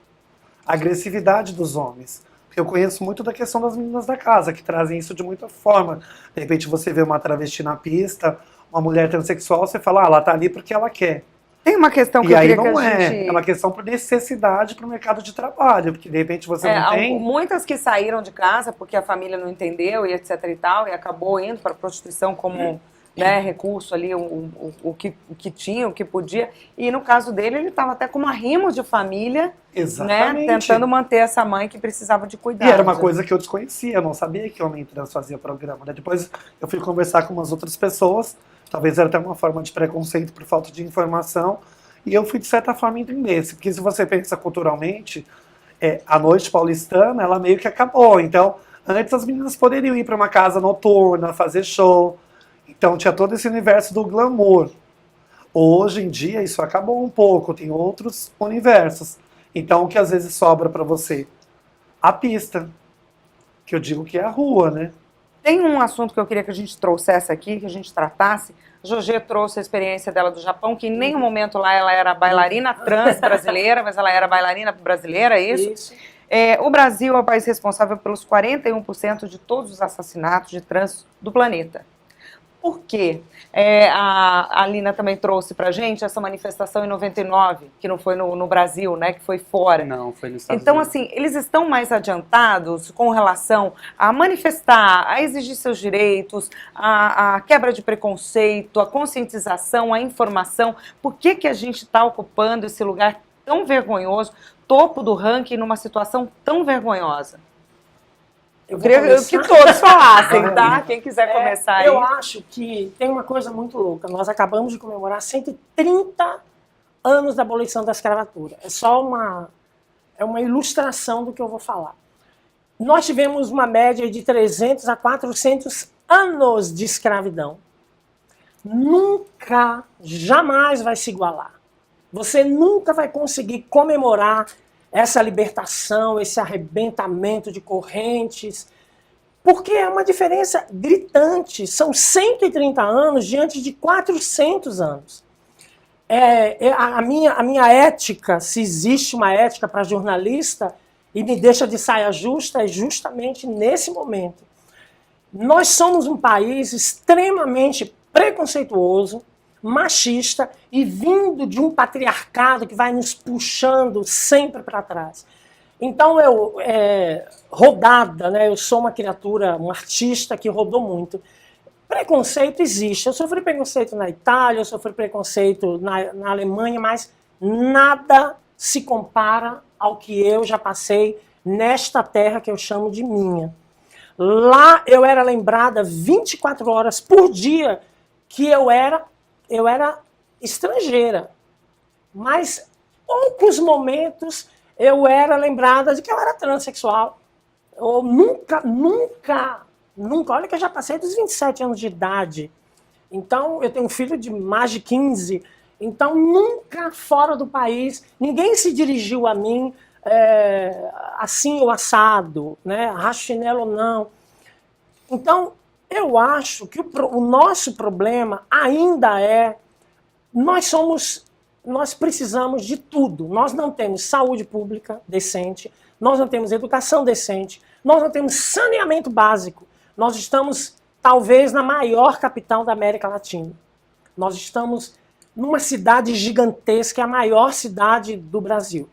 A agressividade dos homens. Porque eu conheço muito da questão das meninas da casa, que trazem isso de muita forma. De repente você vê uma travesti na pista, uma mulher transexual, você fala, ela tá ali porque ela quer. Tem uma questão que e eu aí queria não que a gente... é uma questão por necessidade para o mercado de trabalho, porque de repente você não tem... Muitas que saíram de casa porque a família não entendeu e etc e tal, e acabou indo para a prostituição como... né, recurso ali, o que tinha, o que podia. E no caso dele, ele estava até com um arrimo de família, Exatamente. né, tentando manter essa mãe que precisava de cuidado. E era uma coisa que eu desconhecia, eu não sabia que homem trans fazia programa. Né? Depois eu fui conversar com umas outras pessoas, talvez era até uma forma de preconceito por falta de informação, e eu fui de certa forma entender, porque se você pensa culturalmente, a noite paulistana, ela meio que acabou. Então, antes as meninas poderiam ir para uma casa noturna, fazer show. Então tinha todo esse universo do glamour. Hoje em dia isso acabou um pouco, tem outros universos. Então, o que às vezes sobra para você? A pista, que eu digo que é a rua, né? Tem um assunto que eu queria que a gente trouxesse aqui, que a gente tratasse. A Jogê trouxe a experiência dela do Japão, que em nenhum momento lá ela era bailarina trans brasileira, mas ela era bailarina brasileira, é isso? Isso. O Brasil é o país responsável pelos 41% de todos os assassinatos de trans do planeta. Por quê? A Alina também trouxe pra gente essa manifestação em 99, que não foi no Brasil, né, que foi fora. Não, foi nos Estados Então, Unidos. assim, eles estão mais adiantados com relação a manifestar, a exigir seus direitos, a quebra de preconceito, a conscientização, a informação. Por que que a gente está ocupando esse lugar tão vergonhoso, topo do ranking, numa situação tão vergonhosa? Eu queria que todos falassem, tá? Quem quiser começar aí. Eu acho que tem uma coisa muito louca. Nós acabamos de comemorar 130 anos da abolição da escravatura. É só uma ilustração do que eu vou falar. Nós tivemos uma média de 300 a 400 anos de escravidão. Nunca, jamais vai se igualar. Você nunca vai conseguir comemorar essa libertação, esse arrebentamento de correntes, porque é uma diferença gritante. São 130 anos diante de 400 anos. A minha ética, se existe uma ética para jornalista e me deixa de saia justa, é justamente nesse momento. Nós somos um país extremamente preconceituoso, machista e vindo de um patriarcado que vai nos puxando sempre para trás. Então, rodada, né? Eu sou uma criatura, um artista que rodou muito. Preconceito existe. Eu sofri preconceito na Itália, eu sofri preconceito na Alemanha, mas nada se compara ao que eu já passei nesta terra que eu chamo de minha. Lá eu era lembrada 24 horas por dia que eu era estrangeira. Mas poucos momentos eu era lembrada de que eu era transexual. Eu nunca, olha que eu já passei dos 27 anos de idade. Então, eu tenho um filho de mais de 15. Então, nunca fora do país, ninguém se dirigiu a mim assim ou assado, né? Racho chinelo ou não. Então, eu acho que o nosso problema ainda nós precisamos de tudo. Nós não temos saúde pública decente, nós não temos educação decente, nós não temos saneamento básico. Nós estamos, talvez, na maior capital da América Latina. Nós estamos numa cidade gigantesca, a maior cidade do Brasil.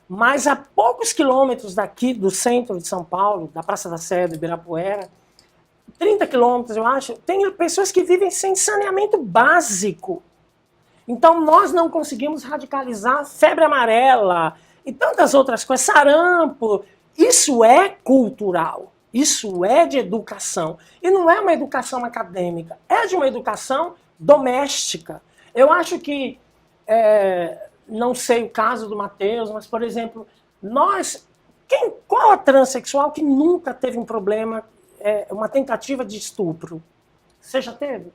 Mas a poucos quilômetros daqui, do centro de São Paulo, da Praça da Sé, do Ibirapuera, 30 quilômetros, eu acho, tem pessoas que vivem sem saneamento básico. Então, nós não conseguimos radicalizar febre amarela e tantas outras coisas, sarampo. Isso é cultural, isso é de educação. E não é uma educação acadêmica, é de uma educação doméstica. Eu acho que, não sei o caso do Matheus, mas, por exemplo, qual a transexual que nunca teve um problema, uma tentativa de estupro? Você já teve?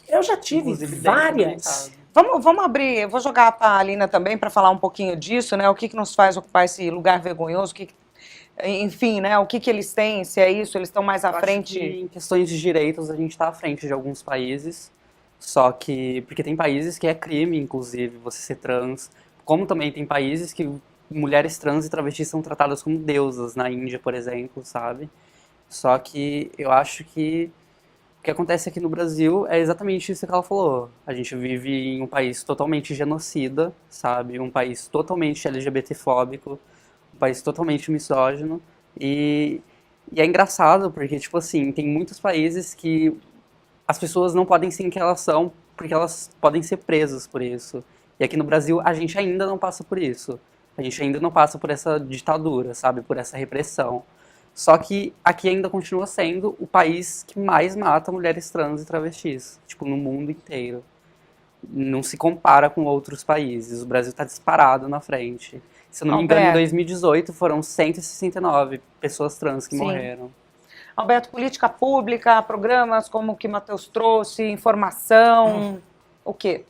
Eu já tive várias. Vamos abrir, eu vou jogar para a Alina também para falar um pouquinho disso, né? O que nos faz ocupar esse lugar vergonhoso, enfim, né? O que eles têm, se é isso, eles estão mais à frente. Acho que em questões de direitos, a gente está à frente de alguns países, só que, porque tem países que é crime, inclusive, você ser trans, como também tem países que mulheres trans e travestis são tratadas como deusas, na Índia, por exemplo, sabe? Só que eu acho que o que acontece aqui no Brasil é exatamente isso que ela falou. A gente vive em um país totalmente genocida, sabe? Um país totalmente LGBTfóbico, um país totalmente misógino. E é engraçado porque, tipo assim, tem muitos países que as pessoas não podem ser quem elas são porque elas podem ser presas por isso. E aqui no Brasil a gente ainda não passa por isso. A gente ainda não passa por essa ditadura, sabe? Por essa repressão. Só que aqui ainda continua sendo o país que mais mata mulheres trans e travestis, tipo, no mundo inteiro. Não se compara com outros países. O Brasil está disparado na frente. Se eu não me engano, em 2018 foram 169 pessoas trans que morreram. Alberto, política pública, programas como o que o Matheus trouxe, informação, o quê?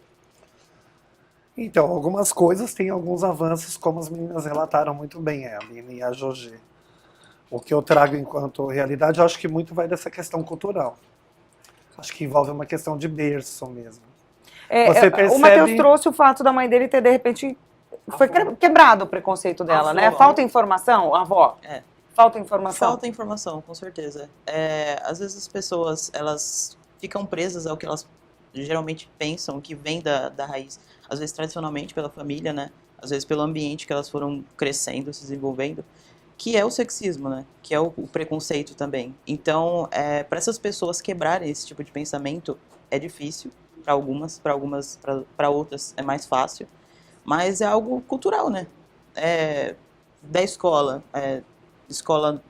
Então, algumas coisas têm alguns avanços, como as meninas relataram muito bem, a Aline e a Jogê. O que eu trago enquanto realidade, eu acho que muito vai dessa questão cultural. Acho que envolve uma questão de berço mesmo. Você O percebe- Matheus trouxe o fato da mãe dele ter, de repente, foi quebrado o preconceito dela, né? avó. Falta informação, avó. É. Falta informação. Falta informação, com certeza. Às vezes as pessoas, elas ficam presas ao que elas geralmente pensam, que vem da raiz. Às vezes tradicionalmente pela família, né? Às vezes pelo ambiente que elas foram crescendo, se desenvolvendo, que é o sexismo, né? Que é o preconceito também. Então, para essas pessoas quebrarem esse tipo de pensamento, é difícil. Para outras é mais fácil. Mas é algo cultural, né? Da escola. Escola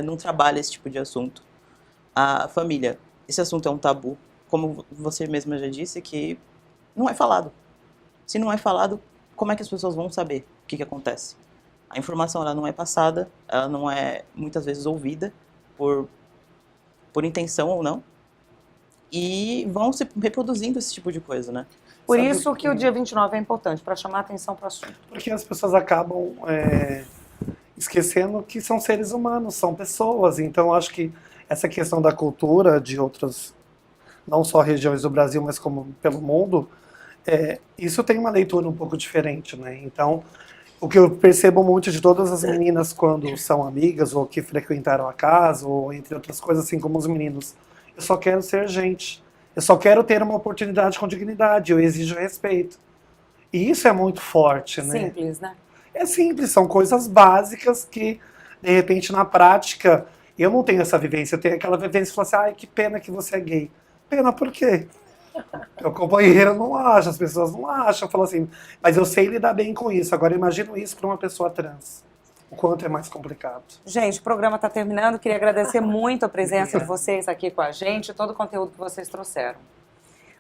não trabalha esse tipo de assunto. A família, esse assunto é um tabu. Como você mesma já disse, que não é falado. Se não é falado, como é que as pessoas vão saber o que acontece? A informação ela não é passada, ela não é muitas vezes ouvida por intenção ou não. E vão se reproduzindo esse tipo de coisa, né? Por Sabe isso o que o dia 29 é importante, para chamar a atenção para o assunto. Porque as pessoas acabam esquecendo que são seres humanos, são pessoas. Então, acho que essa questão da cultura de outras, não só regiões do Brasil, mas como pelo mundo, isso tem uma leitura um pouco diferente, né? Então, o que eu percebo muito de todas as meninas quando são amigas ou que frequentaram a casa, ou entre outras coisas, assim como os meninos, eu só quero ser gente. Eu só quero ter uma oportunidade com dignidade, eu exijo respeito. E isso é muito forte, né? Simples, né? É simples, são coisas básicas que, de repente, na prática, eu não tenho essa vivência. Eu tenho aquela vivência e falo assim, ai, que pena que você é gay. Pena por quê? Meu companheiro não acha, as pessoas não acham. Eu falo assim, mas eu sei lidar bem com isso. Agora, imagino isso para uma pessoa trans. O quanto é mais complicado. Gente, o programa está terminando. Queria agradecer muito a presença de vocês aqui com a gente, todo o conteúdo que vocês trouxeram.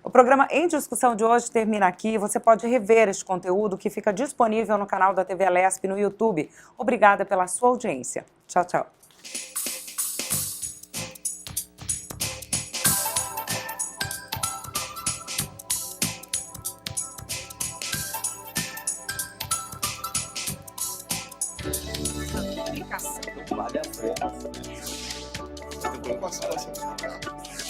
O programa Em Discussão de hoje termina aqui. Você pode rever este conteúdo que fica disponível no canal da TV Alesp no YouTube. Obrigada pela sua audiência. Tchau, tchau. Vale a pena. Eu vou passar essa.